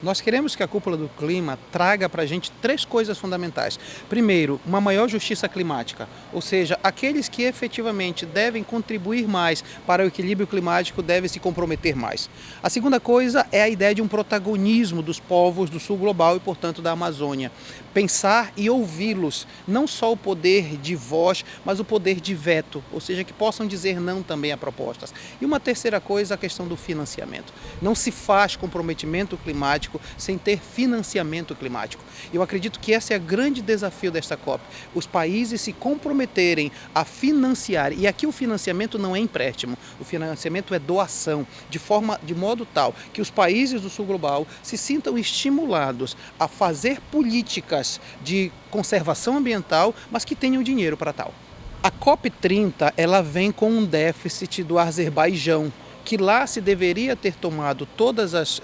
Nós queremos que a Cúpula do Clima traga para a gente três coisas fundamentais. Primeiro, uma maior justiça climática, ou seja, aqueles que efetivamente devem contribuir mais para o equilíbrio climático devem se comprometer mais. A segunda coisa é a ideia de um protagonismo dos povos do sul global e, portanto, da Amazônia. Pensar e ouvi-los, não só o poder de voz, mas o poder de veto, ou seja, que possam dizer não também a propostas. E uma terceira coisa, a questão do financiamento. Não se faz comprometimento climático sem ter financiamento climático. Eu acredito que esse é o grande desafio desta COP. Os países se comprometerem a financiar, e aqui o financiamento não é empréstimo, o financiamento é doação, de modo tal que os países do sul global se sintam estimulados a fazer políticas de conservação ambiental, mas que tenham dinheiro para tal. A COP30 ela vem com um déficit do Azerbaijão, que lá se deveria ter tomado todas as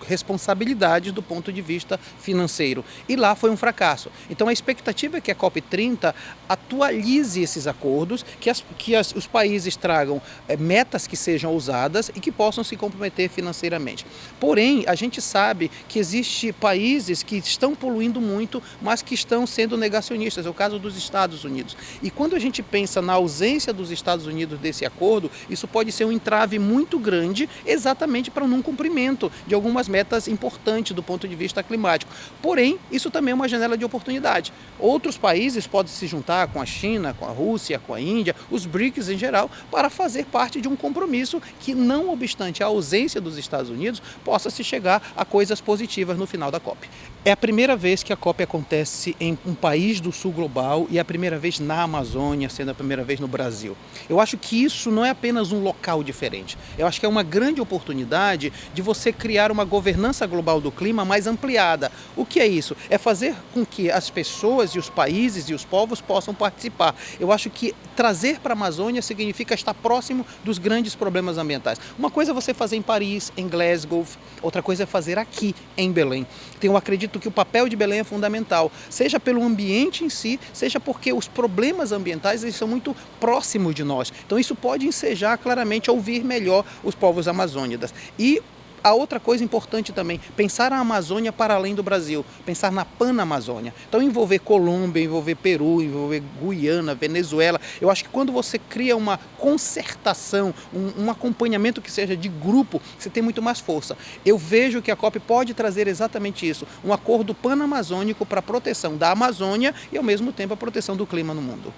responsabilidades do ponto de vista financeiro. E lá foi um fracasso. Então a expectativa é que a COP30 atualize esses acordos, que os países tragam metas que sejam ousadas e que possam se comprometer financeiramente. Porém, a gente sabe que existem países que estão poluindo muito, mas que estão sendo negacionistas. É o caso dos Estados Unidos. E quando a gente pensa na ausência dos Estados Unidos desse acordo, isso pode ser um entrave muito grande exatamente para o não cumprimento de algumas metas importantes do ponto de vista climático. Porém, isso também é uma janela de oportunidade. Outros países podem se juntar com a China, com a Rússia, com a Índia, os BRICS em geral, para fazer parte de um compromisso que, não obstante a ausência dos Estados Unidos, possa se chegar a coisas positivas no final da COP. É a primeira vez que a COP acontece em um país do sul global e é a primeira vez na Amazônia, sendo a primeira vez no Brasil. Eu acho que isso não é apenas um local diferente. Eu acho que é uma grande oportunidade de você criar uma governança global do clima mais ampliada. O que é isso? É fazer com que as pessoas e os países e os povos possam participar. Eu acho que trazer para a Amazônia significa estar próximo dos grandes problemas ambientais. Uma coisa é você fazer em Paris, em Glasgow, outra coisa é fazer aqui em Belém. Então eu acredito que o papel de Belém é fundamental, seja pelo ambiente em si, seja porque os problemas ambientais eles são muito próximos de nós. Então isso pode ensejar claramente a ouvir melhor os povos amazônidas. E a outra coisa importante também, pensar a Amazônia para além do Brasil, pensar na Panamazônia. Então envolver Colômbia, envolver Peru, envolver Guiana, Venezuela. Eu acho que quando você cria uma concertação, um acompanhamento que seja de grupo, você tem muito mais força. Eu vejo que a COP pode trazer exatamente isso, um acordo panamazônico para a proteção da Amazônia e ao mesmo tempo a proteção do clima no mundo.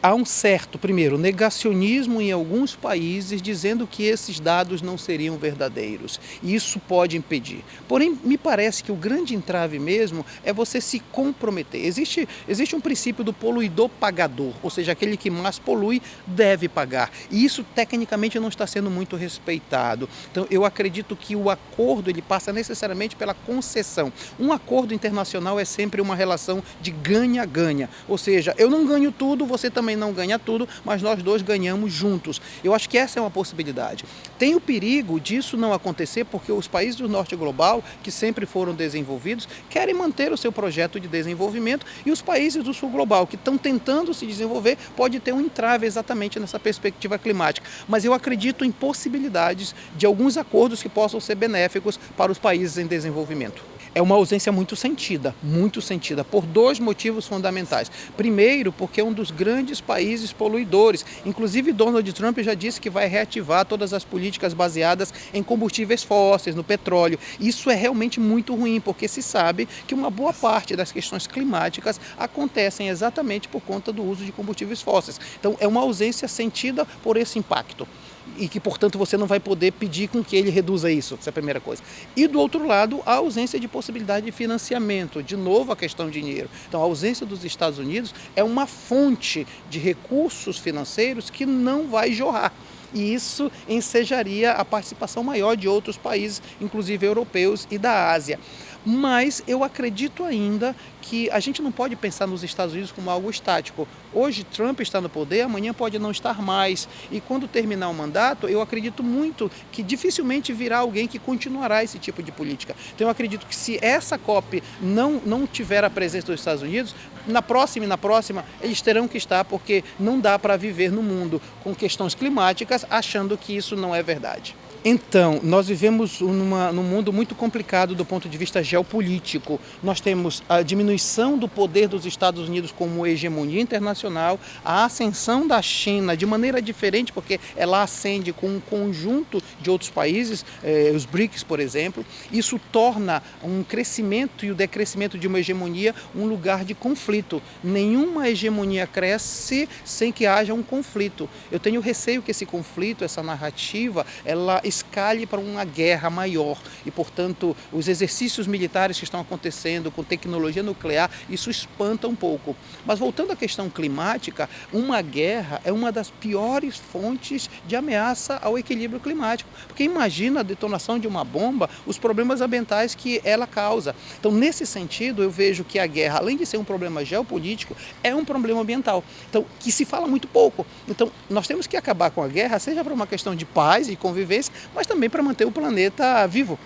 Há um certo, primeiro, negacionismo em alguns países dizendo que esses dados não seriam verdadeiros. E isso pode impedir. Porém, me parece que o grande entrave mesmo é você se comprometer. Existe um princípio do poluidor pagador, ou seja, aquele que mais polui deve pagar. E isso tecnicamente não está sendo muito respeitado. Então, eu acredito que o acordo ele passa necessariamente pela concessão. Um acordo internacional é sempre uma relação de ganha-ganha. Ou seja, eu não ganho tudo, você também não ganha tudo, mas nós dois ganhamos juntos. Eu acho que essa é uma possibilidade. Tem o perigo disso não acontecer porque os países do norte global, que sempre foram desenvolvidos, querem manter o seu projeto de desenvolvimento e os países do sul global, que estão tentando se desenvolver, pode ter um entrave exatamente nessa perspectiva climática. Mas eu acredito em possibilidades de alguns acordos que possam ser benéficos para os países em desenvolvimento. É uma ausência muito sentida, por dois motivos fundamentais. Primeiro, porque é um dos grandes países poluidores. Inclusive, Donald Trump já disse que vai reativar todas as políticas baseadas em combustíveis fósseis, no petróleo. Isso é realmente muito ruim, porque se sabe que uma boa parte das questões climáticas acontecem exatamente por conta do uso de combustíveis fósseis. Então, é uma ausência sentida por esse impacto. E que, portanto, você não vai poder pedir com que ele reduza isso, essa é a primeira coisa. E, do outro lado, a ausência de possibilidade de financiamento, de novo a questão de dinheiro. Então, a ausência dos Estados Unidos é uma fonte de recursos financeiros que não vai jorrar. E isso ensejaria a participação maior de outros países, inclusive europeus e da Ásia. Mas eu acredito ainda que a gente não pode pensar nos Estados Unidos como algo estático. Hoje Trump está no poder, amanhã pode não estar mais. E quando terminar o mandato, eu acredito muito que dificilmente virá alguém que continuará esse tipo de política. Então eu acredito que se essa COP não tiver a presença dos Estados Unidos, na próxima eles terão que estar, porque não dá para viver no mundo com questões climáticas achando que isso não é verdade. Então, nós vivemos num mundo muito complicado do ponto de vista geopolítico. Nós temos a diminuição do poder dos Estados Unidos como hegemonia internacional, a ascensão da China de maneira diferente, porque ela ascende com um conjunto de outros países, os BRICS, por exemplo. Isso torna um crescimento e o decrescimento de uma hegemonia um lugar de conflito. Nenhuma hegemonia cresce sem que haja um conflito. Eu tenho receio que esse conflito, essa narrativa, ela escale para uma guerra maior e, portanto, os exercícios militares que estão acontecendo com tecnologia nuclear, isso espanta um pouco. Mas voltando à questão climática, uma guerra é uma das piores fontes de ameaça ao equilíbrio climático, porque imagina a detonação de uma bomba, os problemas ambientais que ela causa. Então, nesse sentido, eu vejo que a guerra, além de ser um problema geopolítico, é um problema ambiental, então, que se fala muito pouco. Então, nós temos que acabar com a guerra, seja por uma questão de paz e convivência, mas também para manter o planeta vivo.